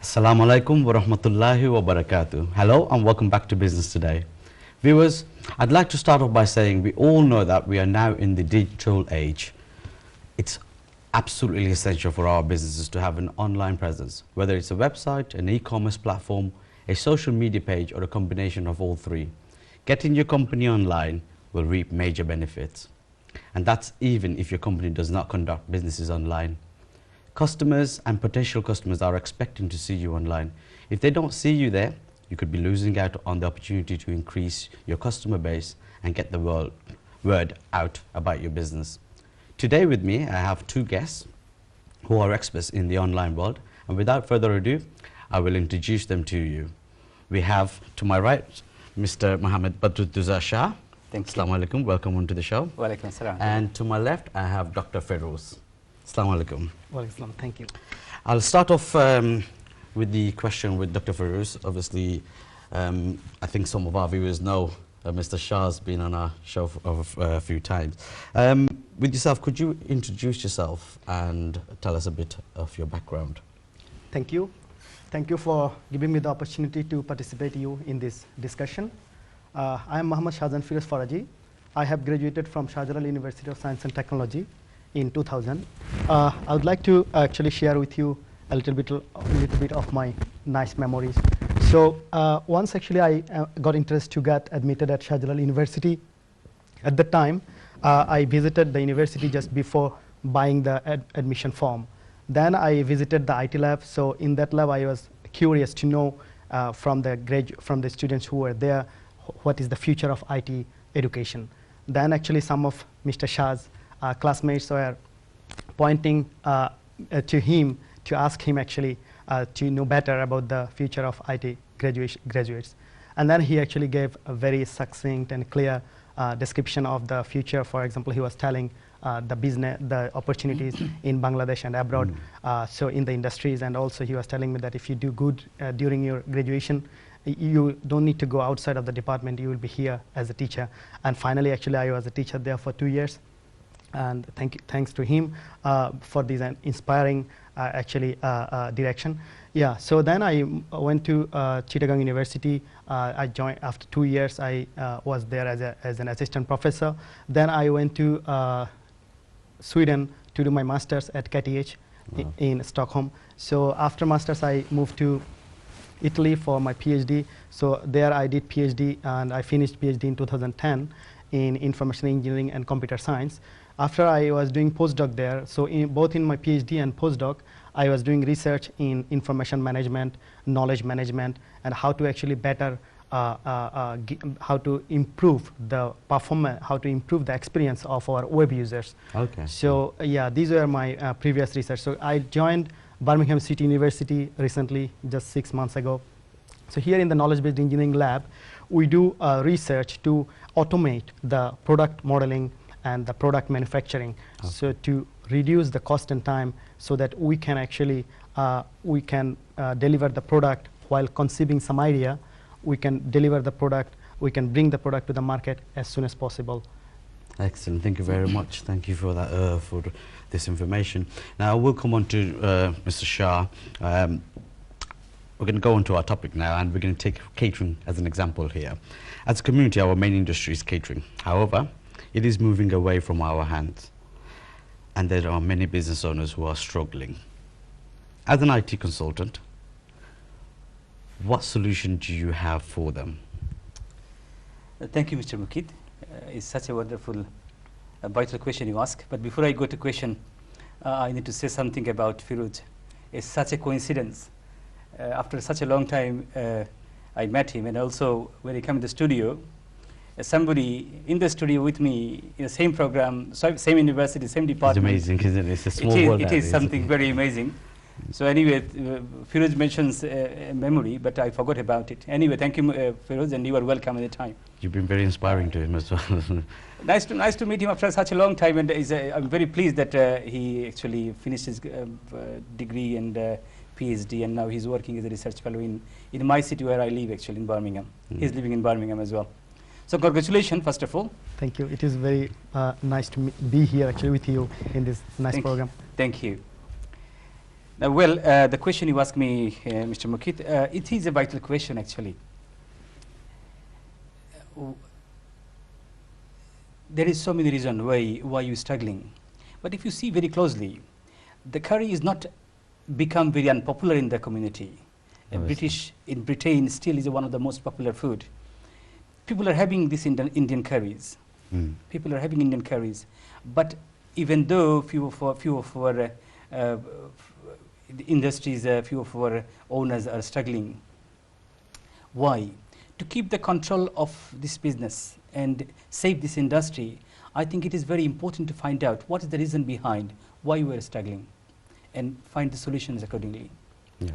Assalamu alaikum wa rahmatullahi wa barakatuh. Hello and welcome back to Business Today. Viewers, I'd like to start off by saying we all know that we are now in the digital age. It's absolutely essential for our businesses to have an online presence, whether it's a website, an e-commerce platform, a social media page, or a combination of all three. Getting your company online will reap major benefits. And that's even if your company does not conduct businesses online. Customers and potential customers are expecting to see you online. If they don't see you there, you could be losing out on the opportunity to increase your customer base and get the word out about your business. Today with me, I have two guests who are experts in the online world. And without further ado, I will introduce them to you. We have, to my right, Mr. Mohammed Badruddin Shah. Thank you. Assalamu alaikum. Welcome onto the show. Wa alaikum salam. And to my left, I have Dr. Feroz. Assalamu alaikum. Wa alaikum salam. Thank you. I'll start off with the question with Dr. Feroz. Obviously, I think some of our viewers know Mr. Shah's been on our show a few times. With yourself, could you introduce yourself and tell us a bit of your background? Thank you. Thank you for giving me the opportunity to participate you in this discussion. I am Muhammad Shahjan Feroz Faraji. I have graduated from Shah Jalal University of Science and Technology in 2000. I would like to actually share with you a little bit of my nice memories. So once actually I got interested to get admitted at Shah Jalal University. At the time, I visited the university just before buying the admission form. Then I visited the IT lab. So in that lab, I was curious to know from the students who were there, what is the future of IT education. Then actually some of Mr. Shah's classmates were pointing to him to ask him actually to know better about the future of IT graduates. And then he actually gave a very succinct and clear description of the future. For example, he was telling the opportunities in Bangladesh and abroad, so in the industries, and also he was telling me that if you do good during your graduation, you don't need to go outside of the department, you will be here as a teacher. And finally, actually, I was a teacher there for 2 years. And thanks to him for this inspiring direction. Yeah, so then I went to Chittagong University. I joined after 2 years. I was there as an assistant professor. Then I went to Sweden to do my master's at KTH in Stockholm. So after master's, I moved to Italy for my PhD. So there I did PhD, and I finished PhD in 2010 in information engineering and computer science. After I was doing postdoc there, so both in my PhD and postdoc, I was doing research in information management, knowledge management, and how to actually better, how to improve the performance, how to improve the experience of our web users. Okay. So yeah, these were my previous research. So I joined Birmingham City University recently, just 6 months ago. So here in the knowledge-based engineering lab, we do research to automate the product modeling and the product manufacturing, so to reduce the cost and time, so that we can actually deliver the product while conceiving some idea. We can deliver the product, we can bring the product to the market as soon as possible. Excellent. Thank you very much. Thank you for that, for this information. Now we'll come on to Mr. Shah. We're going to go on to our topic now, and we're going to take catering as an example here. As a community, our main industry is catering. However, it is moving away from our hands, and there are many business owners who are struggling. As an IT consultant, what solution do you have for them? Thank you, Mr. Mukid. It's such a wonderful, vital question you ask. But before I go to question, I need to say something about Feroz. It's such a coincidence. After such a long time, I met him, and also when he came to the studio, somebody in the studio with me in the same program, same university, same department. It's amazing, isn't it? It's a small world. It is something very amazing. So anyway, Feroz mentions memory, but I forgot about it. Anyway, thank you, Feroz, and you are welcome anytime. You've been very inspiring to him as well. Nice to meet him after such a long time, and I'm very pleased that he actually finished his degree and PhD, and now he's working as a research fellow in my city where I live, actually, in Birmingham. He's living in Birmingham as well. So congratulations, first of all. Thank you. It is very nice to be here actually with you in this nice program. Thank you. The question you asked me, Mr. Mukit, it is a vital question actually. There is so many reasons why you're struggling. But if you see very closely, the curry is not become very unpopular in the community. In Britain still is one of the most popular food. People are having this Indian curries. People are having Indian curries. But even though few of our industries, few of our owners are struggling. Why? To keep the control of this business and save this industry, I think it is very important to find out what is the reason behind why we are struggling and find the solutions accordingly. Yeah.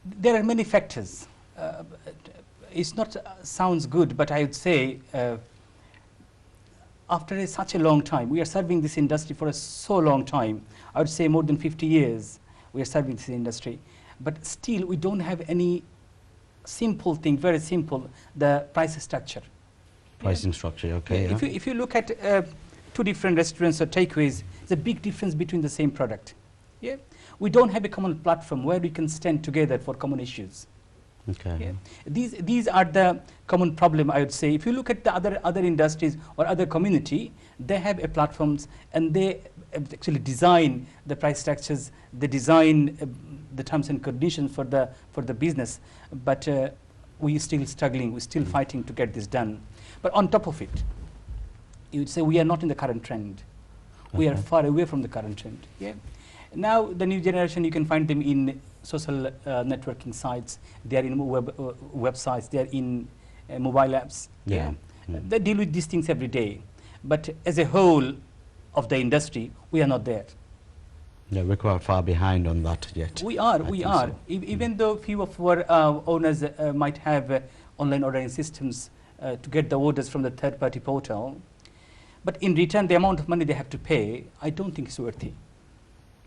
There are many factors. It's not sounds good, but I would say after such a long time, we are serving this industry for so long time. I would say more than 50 years we are serving this industry, but still we don't have any simple thing, very simple, the price structure. Pricing structure, okay. Yeah. If you look at two different restaurants or takeaways, there's a big difference between the same product. Yeah, we don't have a common platform where we can stand together for common issues. Okay. Yeah. These are the common problem, I would say. If you look at the other industries or other community, they have a platforms and they actually design the price structures, they design the terms and conditions for the business. But we are still struggling, we're still fighting to get this done. But on top of it, you would say we are not in the current trend. We are far away from the current trend. Yeah. Now the new generation, you can find them in social networking sites, they are in websites, they are in mobile apps. Yeah. They deal with these things every day. But as a whole of the industry, we are not there. Yeah, we're quite far behind on that yet. We are. So. Even though few of our owners might have online ordering systems to get the orders from the third-party portal, but in return, the amount of money they have to pay, I don't think is worthy.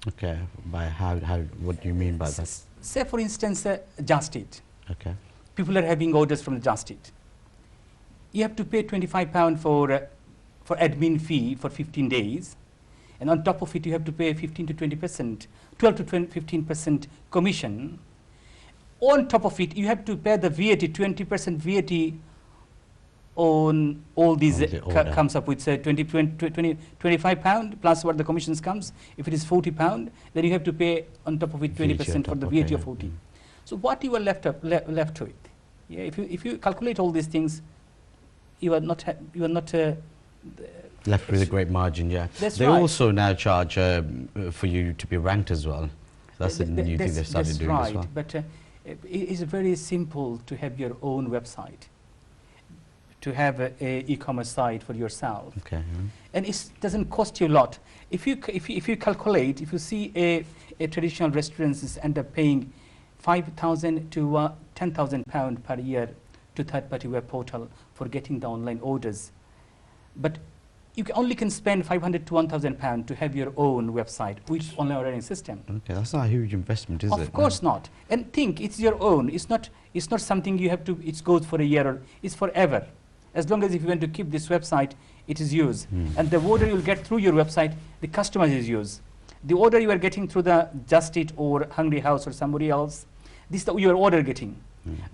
Okay, by how, what do you mean by that? Say for instance, Just Eat. Okay. People are having orders from Just Eat. You have to pay £25 for admin fee for 15 days. And on top of it, you have to pay 15 to 20%, 12 to 15% commission. On top of it, you have to pay the VAT, 20% VAT on all these, comes up with say 25 pound plus what the commissions comes. If it is 40 pound, then you have to pay on top of it 20% for the VAT of 40. So what you are left to it? Yeah, if you calculate all these things, you are not left with a great margin. Yeah, they right. also now charge for you to be ranked as well. That's the new thing they started doing as well. But it is very simple to have your own website, to have a e-commerce site for yourself. Okay. And it doesn't cost you a lot. If you calculate, if you see a traditional restaurants end up paying 5,000 to 10,000 pound per year to third-party web portal for getting the online orders, but you only can spend 500 to 1,000 pound to have your own website, which online ordering system. Okay, that's not a huge investment, is it? Of course not. And think it's your own. It's not something you have to. It goes for a year or it's forever. As long as if you want to keep this website, it is yours. And the order you'll get through your website, the customer is yours. The order you are getting through the Just Eat or Hungry House or somebody else, this is your order getting.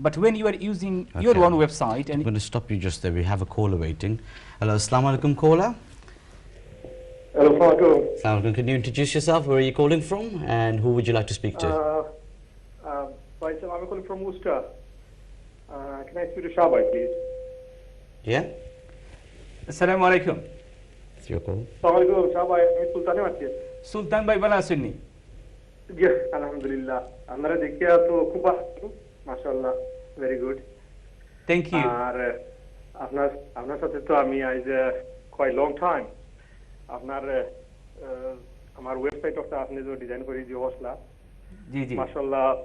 But when you are using your own website, and I'm going to stop you just there. We have a caller waiting. Hello, Assalamu alaikum, caller. Hello, Assalamu alaikum. Can you introduce yourself? Where are you calling from, and who would you like to speak to? Faisal, I'm calling from Worcester. Can I speak to Shabai, please? Yeah. Assalamu alaikum. It's your call. Assalamu alaikum, Shabai. I'm Sultan Ahmed. Sultan Bhai Bala Sunni. Yes, Alhamdulillah. I'm not a to Kuba. MashaAllah. Very good. Thank you. I've not started to me as quite a long time. I've not our website of the design for the Osla. MashaAllah.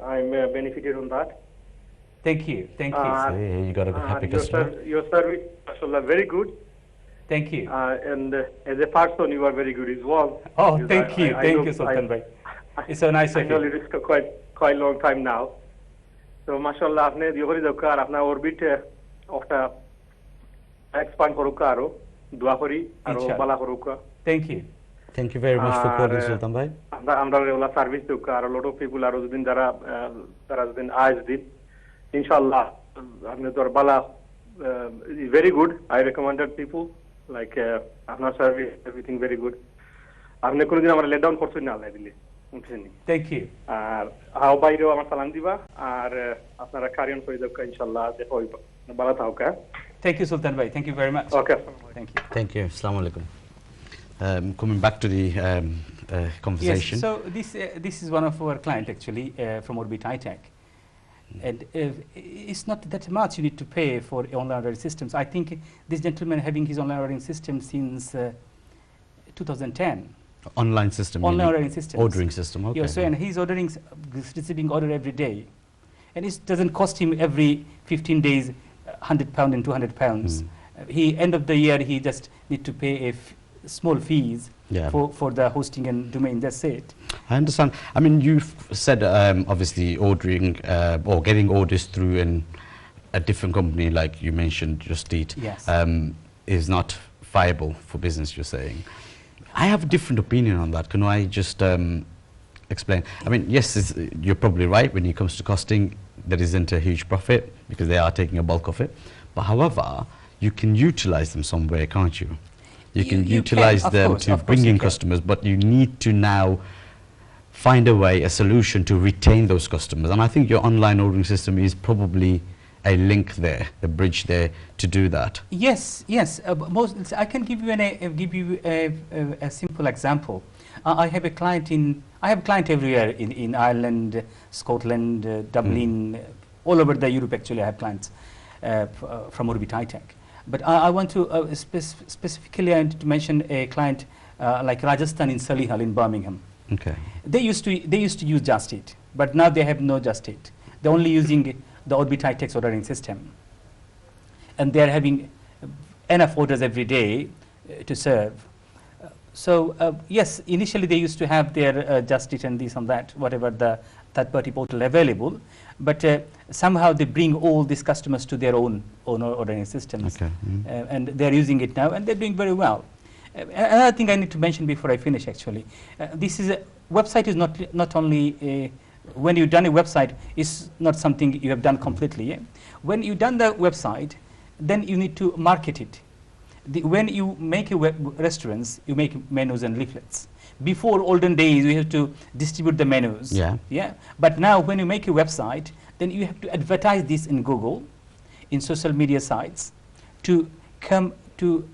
I'm benefited on that. Thank you. Thank you. So you got a happy customer. Your service, MashaAllah, very good. Thank you. And as a person, you are very good as well. Oh, thank you. Thank you, Sultan Bhai. It's so nice of you. I know it is quite long time now. So, MashaAllah, आपने दियोरी दौकार अपना orbit ofta expand करूँगा आरो दुआ करी आरो बाला करूँगा. Thank you. Thank you very much for calling, Sultan bhai. আমরা regular service দিই আর লট অফ পিপল আর যদিন যারা যদিন আজ দিন ইনশাআল্লাহ আপনি তোর বালা very good. I recommended people like আপনার সার্ভিস এভরিথিং ভেরি গুড আপনি কোনদিন আমার লেট ডাউন করছেন না আল্লাহ দিলে উঠছেনি থ্যাংক ইউ আর হাও বাইরেও আমার সালাম দিবা আর আপনারা কারিয়ন করে দেবকা ইনশাআল্লাহ দেখা হইবা ভালো থাকা থ্যাংক ইউ সুলতান ভাই thank you very much okay thank you Assalamu alaikum. Coming back to the conversation. Yes, so this is one of our client actually from Orbit High-Tech. And it's not that much you need to pay for online ordering systems. I think this gentleman having his online ordering system since 2010. Online system. Online ordering system. Ordering system, okay. Yeah, so and he's ordering, receiving order every day. And it doesn't cost him every 15 days £100 and £200. He end of the year he just need to pay a small fees for the hosting and domain. That's it. I understand. I mean, you've said obviously ordering or getting orders through a different company, like you mentioned, Just Eat, yes. is not viable for business. You're saying. I have a different opinion on that. Can I just explain? I mean, yes, you're probably right. When it comes to costing, there isn't a huge profit because they are taking a bulk of it. But however, you can utilize them somewhere, can't you? You can utilize them to bring in customers, but you need to now find a way, a solution to retain those customers. And I think your online ordering system is probably a link there, a bridge there to do that. Yes, yes. I can give you a simple example. I have a client everywhere in Ireland, Scotland, Dublin, all over the Europe. Actually, I have clients from Orbit High-Tech. But I want to specifically I want to mention a client like Rajasthan in Solihull in Birmingham. Okay. They used to use Just Eat, but now they have no Just Eat. They're only using the Orbit High-Tech's ordering system, and they are having enough orders every day to serve. So yes, initially they used to have their Just Eat and this and that, whatever the third-party portal available, but somehow they bring all these customers to their own ordering systems, okay. And they're using it now, and they're doing very well. Another thing I need to mention before I finish, actually, this is website is not only when you've done a website, it's not something you have done completely. Yeah? When you've done the website, then you need to market it. When you make a restaurants, you make menus and leaflets. Before olden days, we have to distribute the menus. Yeah. But now, when you make a website, then you have to advertise this in Google, in social media sites, to come to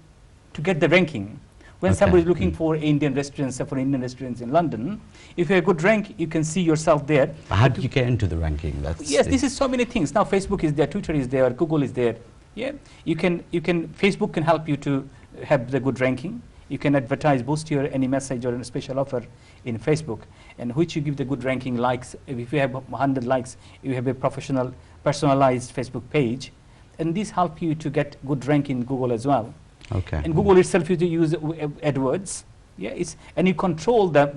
get the ranking. When somebody is looking for Indian restaurants, for Indian restaurants in London, if you have a good rank, you can see yourself there. How do you get into the ranking? Yes, this is so many things. Now Facebook is there, Twitter is there, Google is there. Yeah, Facebook can help you to have the good ranking. You can advertise, boost your any message or a special offer in Facebook, and which you give the good ranking likes. If you have 100 likes, you have a personalized Facebook page, and these help you to get good rank in Google as well. Okay. And Google itself you to use AdWords. Yeah, and you control the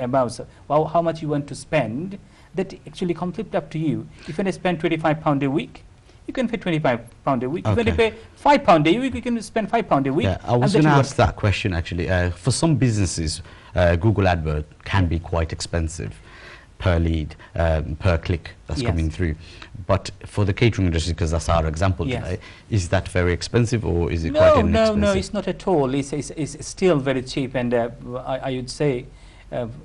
amounts. How much you want to spend. That actually completely up to you. If you want to spend £25 a week, you can pay £25 a week. Okay. If you pay £5 a week, you can spend £5 a week. Yeah, I was going to ask that question actually. For some businesses, Google AdWords can be quite expensive per lead, per click that's coming through. But for the catering industry, because that's our example today, is that very expensive or is it quite inexpensive? No, it's not at all. It's still very cheap, and I would say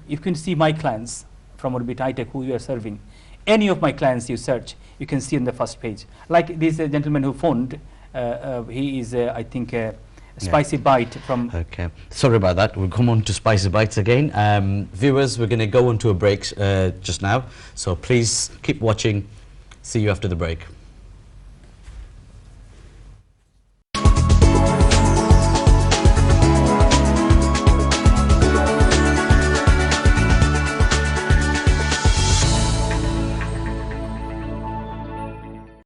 you can see my clients from Orbit High-Tech who you are serving. Any of my clients you search, you can see on the first page. Like this gentleman who phoned, he is, I think, Spicy Bite from... Okay, sorry about that. We'll come on to Spicy Bites again. Viewers, we're going to go on to a break just now. So please keep watching. See you after the break.